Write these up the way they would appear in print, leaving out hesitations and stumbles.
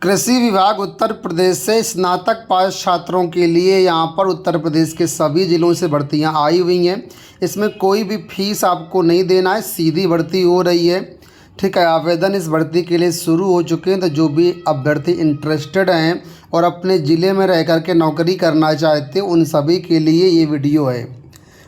कृषि विभाग उत्तर प्रदेश से स्नातक पास छात्रों के लिए यहाँ पर उत्तर प्रदेश के सभी ज़िलों से भर्तियाँ आई हुई हैं। इसमें कोई भी फीस आपको नहीं देना है, सीधी भर्ती हो रही है। ठीक है, आवेदन इस भर्ती के लिए शुरू हो चुके हैं। तो जो भी अभ्यर्थी इंटरेस्टेड हैं और अपने ज़िले में रह कर के नौकरी करना चाहते हैं, उन सभी के लिए ये वीडियो है।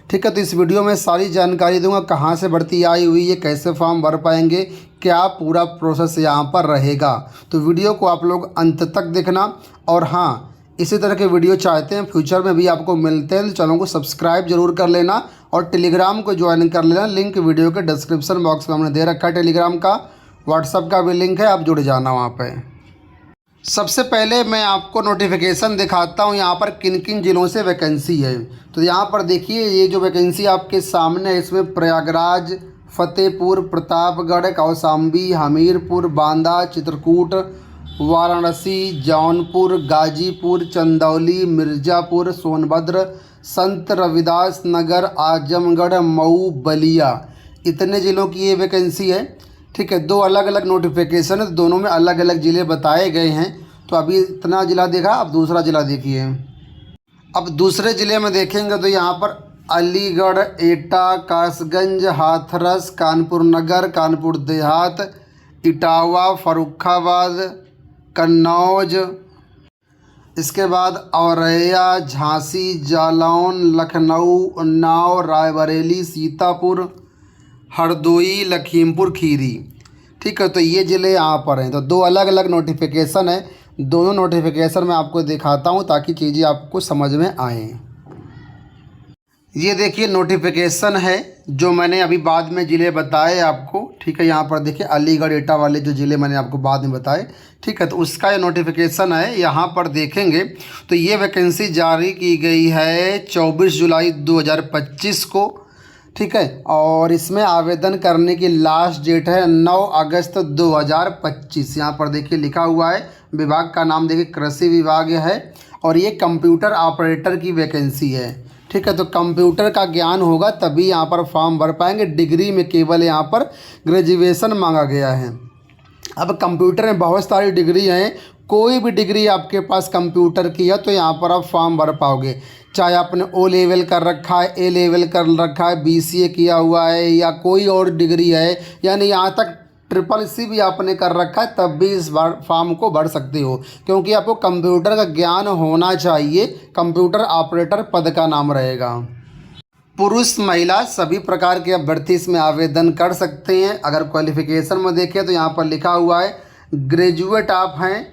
ठीक है, तो इस वीडियो में सारी जानकारी दूंगा, कहाँ से भर्ती आई हुई है, कैसे फॉर्म भर पाएंगे, क्या पूरा प्रोसेस यहाँ पर रहेगा। तो वीडियो को आप लोग अंत तक देखना। और हाँ, इसी तरह के वीडियो चाहते हैं फ्यूचर में भी आपको मिलते हैं तो चैनल को सब्सक्राइब जरूर कर लेना और टेलीग्राम को ज्वाइन कर लेना। लिंक वीडियो के डिस्क्रिप्शन बॉक्स में हमने दे रखा है टेलीग्राम का, व्हाट्सएप का भी लिंक है, आप जुड़ जाना वहाँ पर। सबसे पहले मैं आपको नोटिफिकेशन दिखाता हूँ यहाँ पर किन किन ज़िलों से वैकेंसी है। तो यहाँ पर देखिए, ये जो वैकेंसी आपके सामने है, इसमें प्रयागराज, फतेहपुर, प्रतापगढ़, कौशाम्बी, हमीरपुर, बांदा, चित्रकूट, वाराणसी, जौनपुर, गाजीपुर, चंदौली, मिर्ज़ापुर, सोनभद्र, संत रविदास नगर, आजमगढ़, मऊ, बलिया, इतने ज़िलों की ये वैकेंसी है। ठीक है, दो अलग अलग नोटिफिकेशन है, दोनों में अलग अलग ज़िले बताए गए हैं। तो अभी इतना ज़िला देखा, अब दूसरा ज़िला देखिए। अब दूसरे ज़िले में देखेंगे तो यहाँ पर अलीगढ़, एटा, कासगंज, हाथरस, कानपुर नगर, कानपुर देहात, इटावा, फर्रुखाबाद, कन्नौज, इसके बाद औरैया, झांसी, जालौन, लखनऊ, उन्नाव, रायबरेली, सीतापुर, हरदोई, लखीमपुर खीरी। ठीक है, तो ये ज़िले यहाँ पर हैं। तो दो अलग अलग नोटिफिकेशन है, दोनों नोटिफिकेशन मैं आपको दिखाता हूँ ताकि चीज़ें आपको समझ में आएँ। ये देखिए नोटिफिकेशन है जो मैंने अभी बाद में ज़िले बताए आपको। ठीक है, यहाँ पर देखिए अलीगढ़, एटा वाले जो ज़िले मैंने आपको बाद में बताए। ठीक है, तो उसका ये नोटिफिकेशन है। यहाँ पर देखेंगे तो ये वैकेंसी जारी की गई है 24 जुलाई 2025 को। ठीक है, और इसमें आवेदन करने की लास्ट डेट है 9 अगस्त 2025। यहाँ पर देखिए लिखा हुआ है, विभाग का नाम देखिए कृषि विभाग है और ये कंप्यूटर ऑपरेटर की वैकेंसी है। ठीक है, तो कंप्यूटर का ज्ञान होगा तभी यहाँ पर फॉर्म भर पाएंगे। डिग्री में केवल यहाँ पर ग्रेजुएशन मांगा गया है। अब कंप्यूटर में बहुत सारी डिग्री हैं, कोई भी डिग्री आपके पास कंप्यूटर की है तो यहाँ पर आप फॉर्म भर पाओगे। चाहे आपने ओ लेवल कर रखा है, ए लेवल कर रखा है, बीसीए किया हुआ है या कोई और डिग्री है, यानी यहाँ तक CCC भी आपने कर रखा है, तब भी इस फॉर्म को भर सकते हो, क्योंकि आपको कंप्यूटर का ज्ञान होना चाहिए। कंप्यूटर ऑपरेटर पद का नाम रहेगा। पुरुष महिला सभी प्रकार के अभ्यर्थी इसमें आवेदन कर सकते हैं। अगर क्वालिफिकेशन में देखें तो यहाँ पर लिखा हुआ है ग्रेजुएट आप हैं,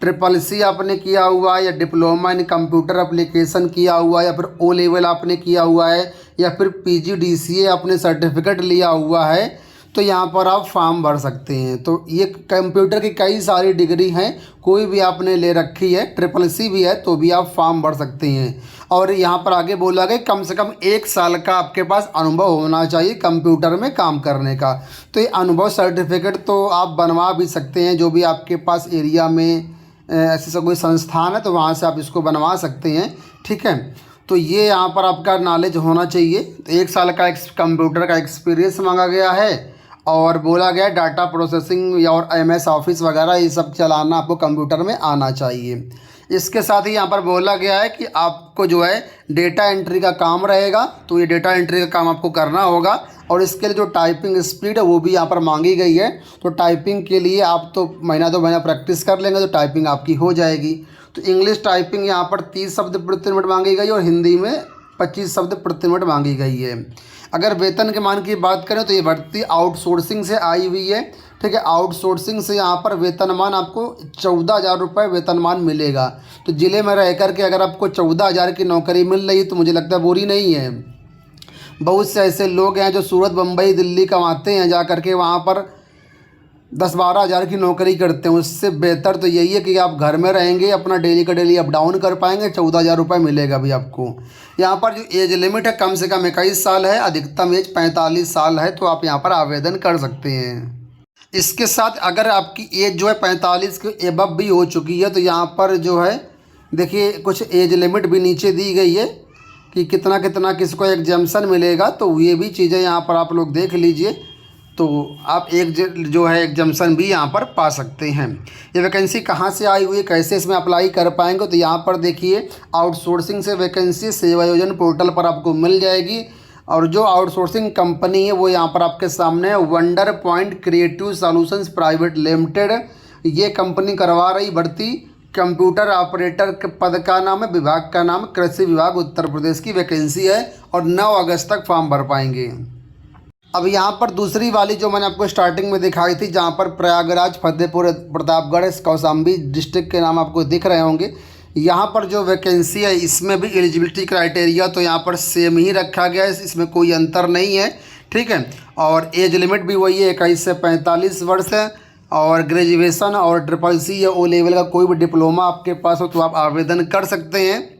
CCC आपने किया हुआ है या डिप्लोमा इन कंप्यूटर एप्लीकेशन किया हुआ है या फिर ओ लेवल आपने किया हुआ है या फिर PGDCA आपने सर्टिफिकेट लिया हुआ है, तो यहाँ पर आप फॉर्म भर सकते हैं। तो ये कंप्यूटर की कई सारी डिग्री हैं, कोई भी आपने ले रखी है, CCC भी है तो भी आप फॉर्म भर सकते हैं। और यहाँ पर आगे बोला गया कम से कम 1 साल का आपके पास अनुभव होना चाहिए कंप्यूटर में काम करने का। तो ये अनुभव सर्टिफिकेट तो आप बनवा भी सकते हैं, जो भी आपके पास एरिया में ऐसे कोई संस्थान है तो वहाँ से आप इसको बनवा सकते हैं। ठीक है, तो ये यहाँ पर आपका नॉलेज होना चाहिए। तो 1 साल का कंप्यूटर का एक्सपीरियंस मांगा गया है और बोला गया डाटा प्रोसेसिंग और MS ऑफिस वगैरह ये सब चलाना आपको कंप्यूटर में आना चाहिए। इसके साथ ही यहाँ पर बोला गया है कि आपको जो है डेटा एंट्री का काम रहेगा, तो ये डेटा एंट्री का काम आपको करना होगा और इसके लिए जो टाइपिंग स्पीड है वो भी यहाँ पर मांगी गई है। तो टाइपिंग के लिए आप तो महीना 2 महीना प्रैक्टिस कर लेंगे तो टाइपिंग आपकी हो जाएगी। तो इंग्लिश टाइपिंग यहाँ पर 30 शब्द प्रति मिनट मांगी गई और हिंदी में 25 शब्द प्रति मिनट मांगी गई है। अगर वेतन के मान की बात करें तो ये भर्ती आउटसोर्सिंग से आई हुई है। ठीक है, आउटसोर्सिंग से यहाँ पर वेतनमान आपको 14,000 रुपये वेतनमान मिलेगा। तो ज़िले में रह कर के अगर आपको 14,000 की नौकरी मिल रही तो मुझे लगता है बुरी नहीं है। बहुत से ऐसे लोग हैं जो सूरत, बम्बई, दिल्ली कमाते हैं, जा कर के वहाँ पर 10-12 हज़ार की नौकरी करते हैं। उससे बेहतर तो यही है कि आप घर में रहेंगे, अपना डेली का डेली अप डाउन कर पाएंगे, 14,000 रुपये मिलेगा भी आपको। यहाँ पर जो एज लिमिट है कम से कम 21 साल है, अधिकतम एज 45 साल है, तो आप यहाँ पर आवेदन कर सकते हैं। इसके साथ अगर आपकी एज जो है 45 के एबव भी हो चुकी है तो यहाँ पर जो है देखिए कुछ एज लिमिट भी नीचे दी गई है कि कितना कितना किसको एग्जाम्पशन मिलेगा, तो ये भी चीज़ें यहाँ पर आप लोग देख लीजिए। तो आप जो है एग्जाम्शन भी यहाँ पर पा सकते हैं। ये वैकेंसी कहाँ से आई हुई है, कैसे इसमें अप्लाई कर पाएंगे, तो यहाँ पर देखिए आउटसोर्सिंग से वैकेंसी सेवायोजन पोर्टल पर आपको मिल जाएगी। और जो आउटसोर्सिंग कंपनी है वो यहाँ पर आपके सामने है, wonder point creative solutions private limited. ये कंपनी करवा रही भर्ती। कंप्यूटर ऑपरेटर के पद का नाम है, विभाग का नाम कृषि विभाग उत्तर प्रदेश की वैकेंसी है और 9 अगस्त तक फॉर्म भर पाएंगे। अब यहाँ पर दूसरी वाली जो मैंने आपको स्टार्टिंग में दिखाई थी, जहाँ पर प्रयागराज, फतेहपुर, प्रतापगढ़, कौशाम्बी डिस्ट्रिक्ट के नाम आपको दिख रहे होंगे, यहाँ पर जो वैकेंसी है इसमें भी एलिजिबिलिटी क्राइटेरिया तो यहाँ पर सेम ही रखा गया है, इसमें कोई अंतर नहीं है, ठीक है। और एज लिमिट भी वही है, 21 से 45 वर्ष है। और ग्रेजुएशन और CCC या O लेवल का कोई भी डिप्लोमा आपके पास हो तो आप आवेदन कर सकते हैं।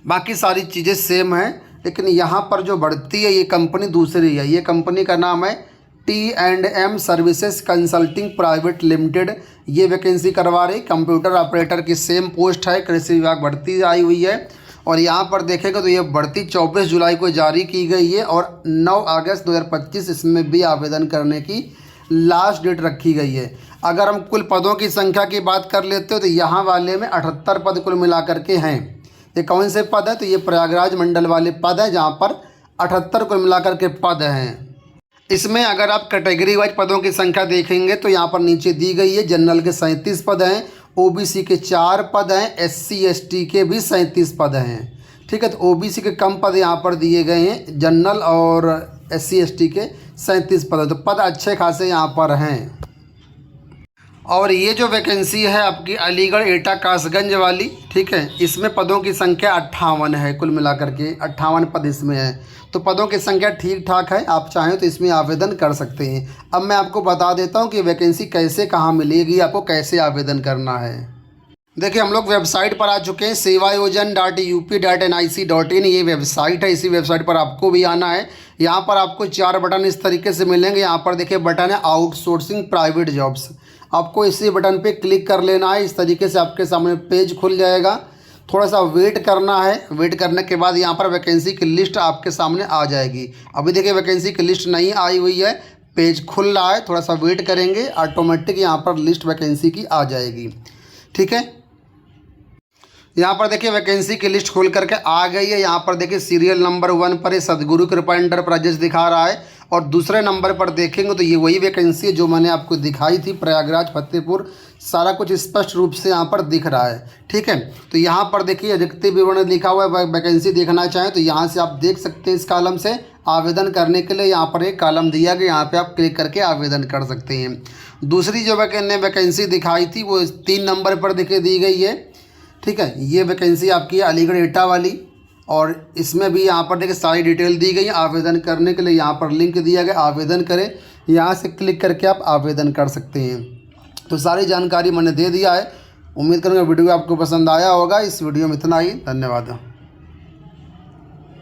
बाकी सारी चीज़ें सेम हैं, लेकिन यहाँ पर जो बढ़ती है ये कंपनी दूसरी है। ये कंपनी का नाम है T&M services consulting private limited. ये वैकेंसी करवा रही, कंप्यूटर ऑपरेटर की सेम पोस्ट है, कृषि विभाग भर्ती आई हुई है। और यहाँ पर देखेगा तो ये भर्ती 24 जुलाई को जारी की गई है और 9 अगस्त 2025 इसमें भी आवेदन करने की लास्ट डेट रखी गई है। अगर हम कुल पदों की संख्या की बात कर लेते हो तो यहाँ वाले में 78 पद कुल मिलाकर के हैं। ये कौन से पद है, तो ये प्रयागराज मंडल वाले पद है जहाँ पर 78 कुल मिलाकर के पद हैं। इसमें अगर आप कैटेगरी वाइज पदों की संख्या देखेंगे तो यहाँ पर नीचे दी गई है। जनरल के 37 पद हैं, OBC के 4 पद हैं, SC ST के भी 37 पद हैं, ठीक है। तो OBC के कम पद यहाँ पर दिए गए हैं, जनरल और SC ST के 37 पद है, तो पद अच्छे खासे यहाँ पर हैं। और ये जो वैकेंसी है आपकी अलीगढ़ एटा कासगंज वाली, ठीक है, इसमें पदों की संख्या 58 है, कुल मिलाकर के 58 पद इसमें है। तो पदों की संख्या ठीक ठाक है, आप चाहें तो इसमें आवेदन कर सकते हैं। अब मैं आपको बता देता हूँ कि वैकेंसी कैसे कहाँ मिलेगी, आपको कैसे आवेदन करना है। देखिए हम लोग वेबसाइट पर आ चुके हैं, sevayojan.up.nic.in ये वेबसाइट है। इसी वेबसाइट पर आपको भी आना है। यहाँ पर आपको 4 बटन इस तरीके से मिलेंगे। यहाँ पर देखिए बटन है आउटसोर्सिंग प्राइवेट जॉब्स, आपको इसी बटन पे क्लिक कर लेना है। इस तरीके से आपके सामने पेज खुल जाएगा, थोड़ा सा वेट करना है। वेट करने के बाद यहाँ पर वैकेंसी की लिस्ट आपके सामने आ जाएगी। अभी देखिए वैकेंसी की लिस्ट नहीं आई हुई है, पेज खुल रहा है, थोड़ा सा वेट करेंगे, ऑटोमेटिक यहाँ पर लिस्ट वैकेंसी की आ जाएगी, ठीक है। यहाँ पर देखिए वैकेंसी की लिस्ट खोल करके आ गई है। यहाँ पर देखिए सीरियल नंबर 1 पर सदगुरु कृपा एंटरप्राइजेस दिखा रहा है और दूसरे नंबर पर देखेंगे तो ये वही वैकेंसी है जो मैंने आपको दिखाई थी, प्रयागराज फतेहपुर, सारा कुछ स्पष्ट रूप से यहाँ पर दिख रहा है, ठीक है। तो यहाँ पर देखिए रिक्ति विवरण लिखा हुआ है, वैकेंसी देखना चाहें तो यहाँ से आप देख सकते हैं। इस कॉलम से आवेदन करने के लिए यहाँ पर एक कॉलम दिया गया, यहाँ पर आप क्लिक करके आवेदन कर सकते हैं। दूसरी जो वैकेंसी दिखाई थी वो 3 नंबर पर देखिए दी गई है, ठीक है। ये वैकेंसी आपकी है अलीगढ़ एटा वाली और इसमें भी यहाँ पर देखिए सारी डिटेल दी गई है। आवेदन करने के लिए यहाँ पर लिंक दिया गया, आवेदन करें, यहाँ से क्लिक करके आप आवेदन कर सकते हैं। तो सारी जानकारी मैंने दे दिया है। उम्मीद करूँगा वीडियो आपको पसंद आया होगा। इस वीडियो में इतना ही, धन्यवाद।